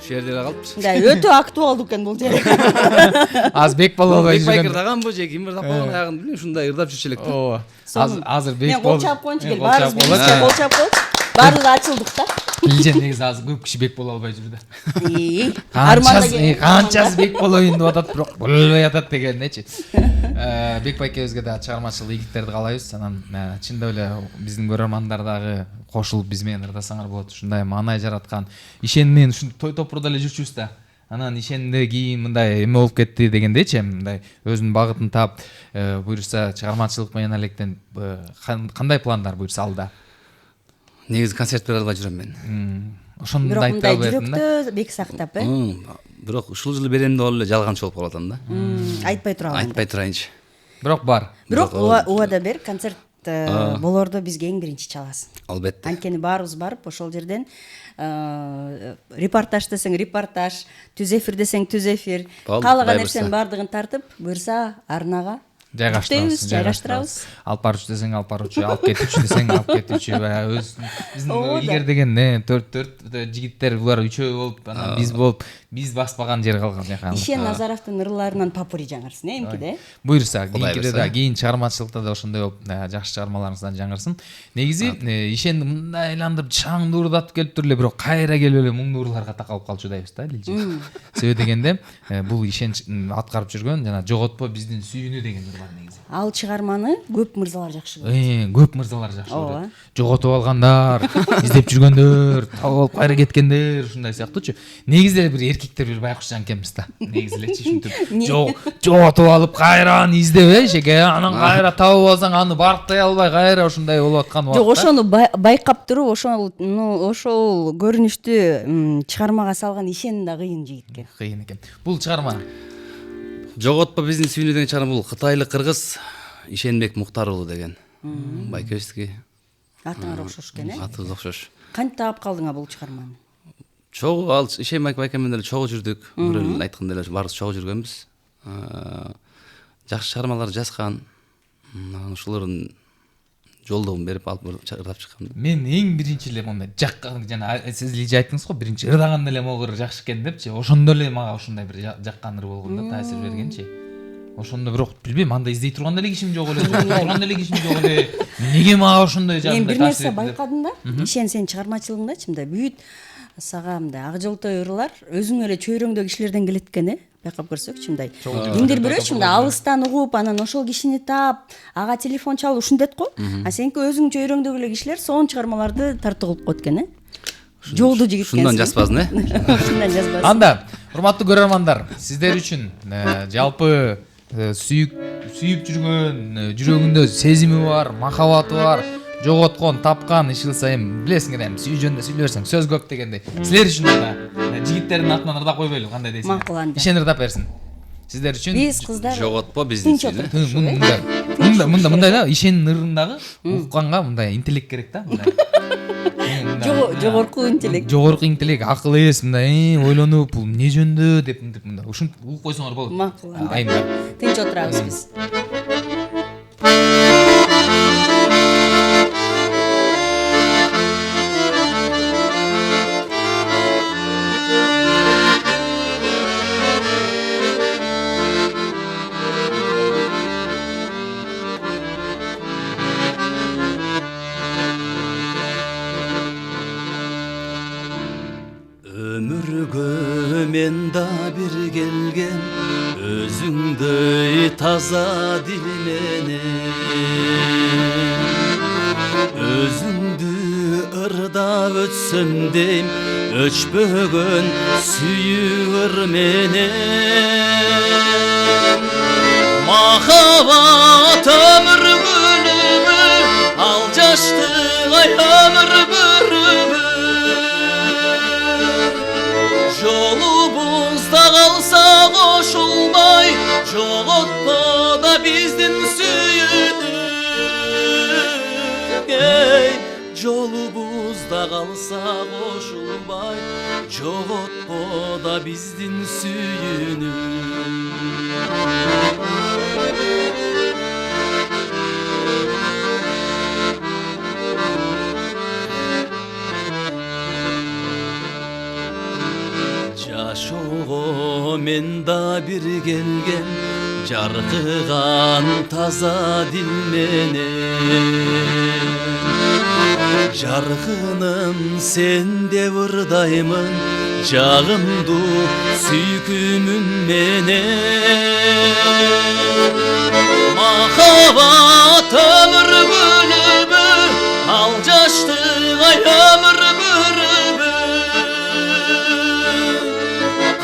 Жердер калыпчы. Да, өтө актуалдуу экен бул жер. Аз бек боло албай Бек Байкер жүргөн. ырдаган же ким ырдап калган аягын билбейм, ушундай ырдап жүрчү элек да. Азыр бек Мен болуп. кол чаап коеюнчу кел, баарыбыз бирге кол чаап коелучу. Баардыгы ачылдык да. Билжен негизи азыр көп киши бек боло албай жүрдү. Арманда Канчасы бек болоюн деп атат, бирок боло албай атат дегенечи. Бек Байкебизге да чыгармачылык ийгиликтерди каалайбыз. Анан чындап эле биздин көрөрмандар дагы кошулуп биз менен ырдасаңар болот. Ушундай маанай жараткан ишен менен ушинтип той топурда эле жүрчүбүз да. Анан ишенде кийин мындай эме болуп кетти дегендейчи, мындай өзүнүн багытын таап, буюрса чыгармачылык менен электен кандай пландар буюрса алда? Негизи концерт бере албай жүрөм мен. ошондой бирок айта мындай албайтмын да. жүрөктө бек сактап, бирок ушул жылы берем деп алып эле жалганчы болуп калып атам да. Айтпай турган. Айтпай турайынчы. Бирок бар. Бирок убада бер концерт болордо бизге эң биринчи чаласың. Албетте. Анткени баарыбыз барып ошол жерден репортаж десең репортаж, түз эфир десең түз эфир, каалаган нерсенин баардыгын тартып, буюрса арнага жайгаштырабыз. Алып барчу десең алып барчу, алып кетчү десең алып кетчү. Өз биздин илгер деген 4 жигиттер булар үчөө болуп, анан биз баспаган жер калган жака. Ишен Назаровдун ырларынан папури жаңырсын, эмкиде. Буюрса, кийинкиде да, кийин чыгармачылыкта да ошондой болуп, жакшы чыгармаларыңыздан жаңырсын. Негизи ишен мындай айландырып чаңды уурдатып келиптир эле, бирок кайра келип эле муңдуу ырларга такалып калчу дейбиз да, Лилжи. Себеби дегенде, бул ишен аткарып жүргөн жана жоготпо биздин сүйүүнү деген ыр бар негизи. Ал чыгарманы көп мырзалар жакшы көрөт. Көп мырзалар жакшы көрөт. Жоготуп алгандар, издеп жүргөндөр, табып алып кайра кеткендер, ушундай сыяктуучу. Негизи бир эркектер бир байкуш экенбиз да. Негизи элечи ушинтип жоготуп алып кайра издеп, шеке, анан кайра табып алсаң аны барктай албай кайра ушундай болуп аткан убакта. Жок, ошону байкап туруп, ошол көрүнүштү чыгармага салган Ишен да кыйын жигит экен. Кыйын экен. Бул чыгарма Жоготпо биздин сүйүүнү деген чыгарма бул кытайлык кыргыз Ишенбек Муктар уулу деген. Байкебиздики. Атыңар окшош экен, Атыбыз окшош. Кантип таап калдың бул чыгарманы? Чогуу ал Ишенбек байке менен эле чогуу жүрдүк. Бирөө айткандай эле баарыбыз чогуу жүргөнбүз. Жакшы чыгармалар жазган. Ушулардын жолдогун берип алып ырдап чыккан. Мен эң биринчи эле мондай жаккан жана сиз Лилжи айттыңыз го, биринчи ырдаганда эле могу ыр жакшы экен депчи. Ошондо эле мага ушундай бир жаккан ыр болгондо таасир бергенчи. Ошондо бирок билбейм, андай издей турган деле кишим жок эле, турган деле кишим жок эле. Эмнеге мага ошондой Мен жагында бир нерсе байкадым да. Ишен сенин чыгармачылыгыңдачы мындай бүт сага мындай ак жолтой ырлар өзүң эле чөйрөңдө кишилерден келет экен, байкап көрсөкчү мындай. Кимдир бирөөчү мындай алыстан угуп, анан ошол кишини таап, ага телефон чалып ушинтет го. А сеники өзүң чөйрөңдөгү эле кишилер сонун чыгармаларды тартуу кылып коет экен, Жолду жигит экенсиң. Шундан жазбасын, Шундан жазбасын. Анда, урматтуу көрөрмандар, сиздер үчүн жалпы сүйүп жүргөн, жүрөгүндө сезими бар, махабаты бар, жоготкон, тапкан иш кылсайым, билесиңер эми сүйүү жөнүндө сүйлөй берсең сөз көп дегендей. Силер үчүн да жигиттердин атынан ырдап койбойлу, кандай дейсиң? Макул анда. Ишен ырдап берсин. Сиздер үчүн Биз кыздар Жоготпо биздин сүйүүнү. мындай да, Ишенин ырындагы укканга мындай интеллект керек да, мындай. жогорку интеллект. Жогорку интеллект, акыл эс, мындай ойлонуп, бул эмне жөндө деп мындай ушинтип угуп койсоңор болот. Макул анда. Айында. Тынч отурабыз биз. Өмүргө мен да бир келгем өзүңдөй таза дил менен өзүңдү ырдап өтсөм дейм өчпөгөн сүйүү ыр менен махабат өмүр гүлүмү ал жаштык өмүр бүрүмү жолубузда калса кошулбай жоготпо да биздин сүйүүнү жолубузда калса кошулбай жоготпо да биздин сүйүүнү жашоого мен да бир келгем жаркыган таза дил менен жаркыным сен деп ырдаймын жагымдуу сүйкүмүн менен махабат өмүр гүлүмү ал жаштык өмүр бүрүмү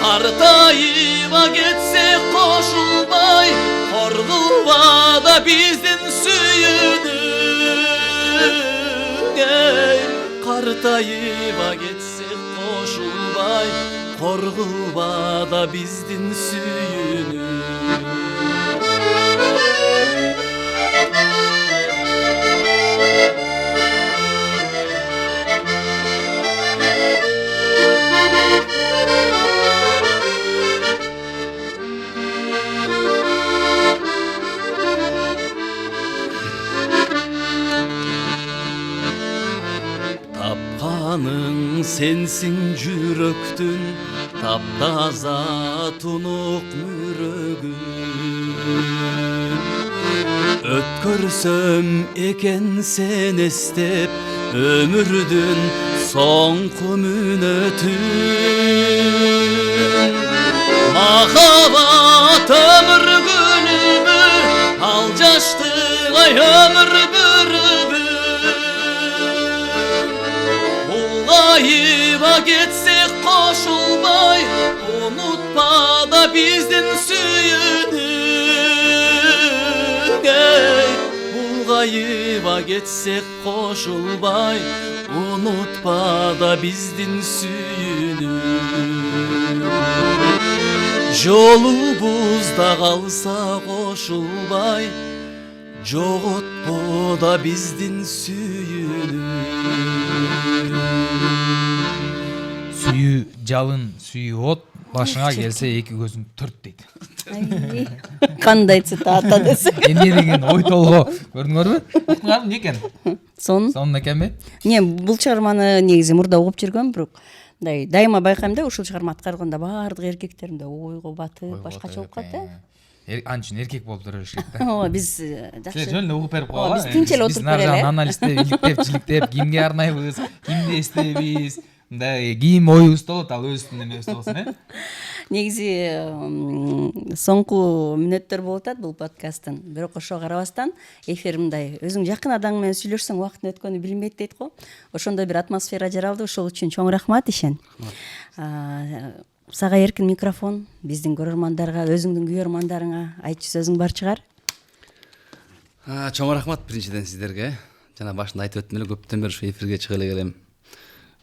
картайыба кетсек кошулбай коргулба да биздин сүйүүнү картайыба кетсек болбай, коргубада биздин сүйүүнү. Тапканың сенсиң жүрөктүн таптаза тунук мүрөгүн. Өткөрсөм экен сен эстеп өмүрдүн соңку мүнөтүн. Махабат өмүр гүлүбү, ал жаштыгай өмүр бүрүбү. Улгайыба кетсек кошулбай, унутпа да биздин сүйүүнү. Улгайыба кетсек кошулбай, унутпа да биздин сүйүүнү. Жолубузда калса кошулбай, жоготпо да биздин сүйүүнү. Сүйүү жалын, сүйүү от, башыңа келсе эки көзүң төрт дейт. Кандай цитата десек. Эмне деген ой толго көрдүңөрбү? Уктуңарбы эмне экен? Сон Экенби? не бул чыгарманы негизи мурда окуп жүргөм, бирок мындай дайыма байкайм да, ушул чыгарма аткарганда баардык эркектер мындай ойго батып, башкача болуп калат да. Анчын эркек болуп бериш керек да. Ооба, биз Силер жакшы. жөн эле угуп берип Ооба, койгула. биз тынч эле отуруп берели. Анализдеп, иликтеп, жиликтеп, кимге арнайбыз, кимди эстейбиз. Мындай кийим оюбузда болот, ал өзүбүздүн эмебизде болсун, Негизи соңку мүнөттөр болуп атат бул подкасттын. Бирок ошого карабастан эфир мындай өзүң жакын адамың менен сүйлөшсөң убакыттын өткөнү билинбейт дейт го. Ошондой бир атмосфера жаралды. Ошол үчүн чоң рахмат Ишен. Сага эркин микрофон, биздин көрөрмандарга, өзүңдүн күйөрмандарыңа айтчу сөзүң бар чыгар. Чоң рахмат биринчиден сиздерге. Жана башында айтып өттүм эле, көптөн бери ушу эфирге чыга эле келем.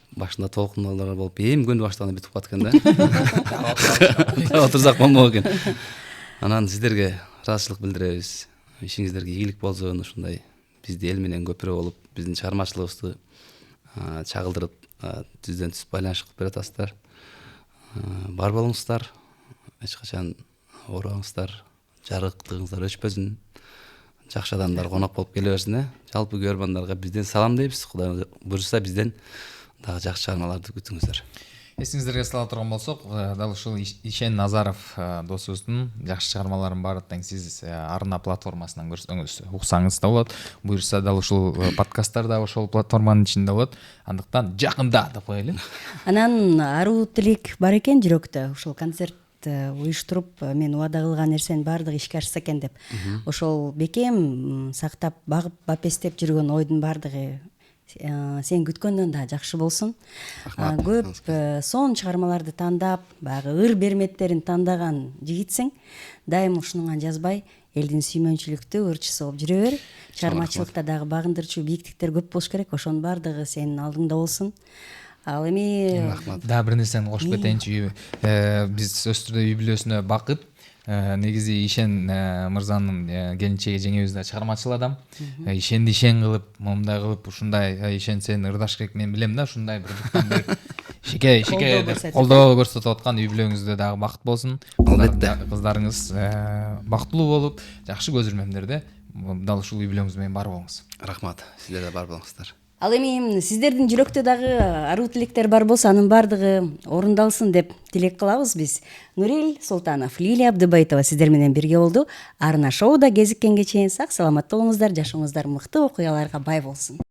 Башында толкуналар болуп, эми күндү баштаганда бүтүп калат экен да. Отурсак болмок экен. Анан сиздерге ыраазычылык билдиребиз. Ишиңиздерге ийгилик болсун, ушундай бизди эл менен көпүрө болуп, биздин чыгармачылыгыбызды чагылдырып, түздөн түз байланыш кылып бератасыздар. Бар болуңуздар, эч качан оорубаңыздар, жарыктыгыңыздар өчпөсүн. Жакшы адамдар конок болуп келе берсин. Жалпы көрөрмандарга бизден салам дейбиз. Кудай буюрса бизден дагы жакшы чыгармаларды күтүңүздөр. Эсиңиздерге сала турган болсок, дал ушул Ишен Назаров досубуздун жакшы чыгармаларын баарын тең сиз Арна платформасынан көрсөңүз, уксаңыз да болот. Буюрса дал ушул подкасттар да ошол платформанын ичинде болот. Андыктан жакында деп коелу. Анан аруу тилек бар экен жүрөктө. Ушул концерт уюштуруп, мен убада кылган нерсенин баардыгы ишке ашса экен деп. Ошол бекем сактап, багып, бапестеп жүргөн ойдун баардыгы сен күткөндөн да жакшы болсун. Көп сонун чыгармаларды тандап, баягы ыр берметтерин тандаган жигитсиң. Дайым ушунуңан жазбай, элдин сүймөнчүлүктүү ырчысы болуп жүрө бер. Чыгармачылыкта дагы багындырчу бийиктиктер көп болуш керек. Ошонун баардыгы сенин алдыңда болсун. Ал эми Да, бир нерсени кошуп кетейинчи. Биз сөзсүз түрдө үй бүлөсүнө бакыт. Негизи Ишен мырзанын келинчеги жеңебиз да чыгармачыл адам. Ишенди ишен кылып, момундай кылып, ушундай Ишен сен ырдаш керек, мен билем да, ушундай бир шеке деп колдоо көрсөтүп аткан үй бүлөңүздө дагы бакыт болсун. Кыздарыңыз бактылуу болуп, жакшы көзүрмөмдөрдө дал ушул үй бүлөңүз менен бар болуңуз. Рахмат. Сиздер да бар болуңуздар. Ал эми сиздердин жүрөктө дагы аруу тилектер бар болсо, анын баардыгы орундалсын деп тилек кылабыз биз. Нурел Султанов, Лилия Абдыбайтова сиздер менен бирге болду. Арна шоуда кезиккенге чейин сак саламатта болуңуздар, жашооңуздар мыкты окуяларга бай болсун.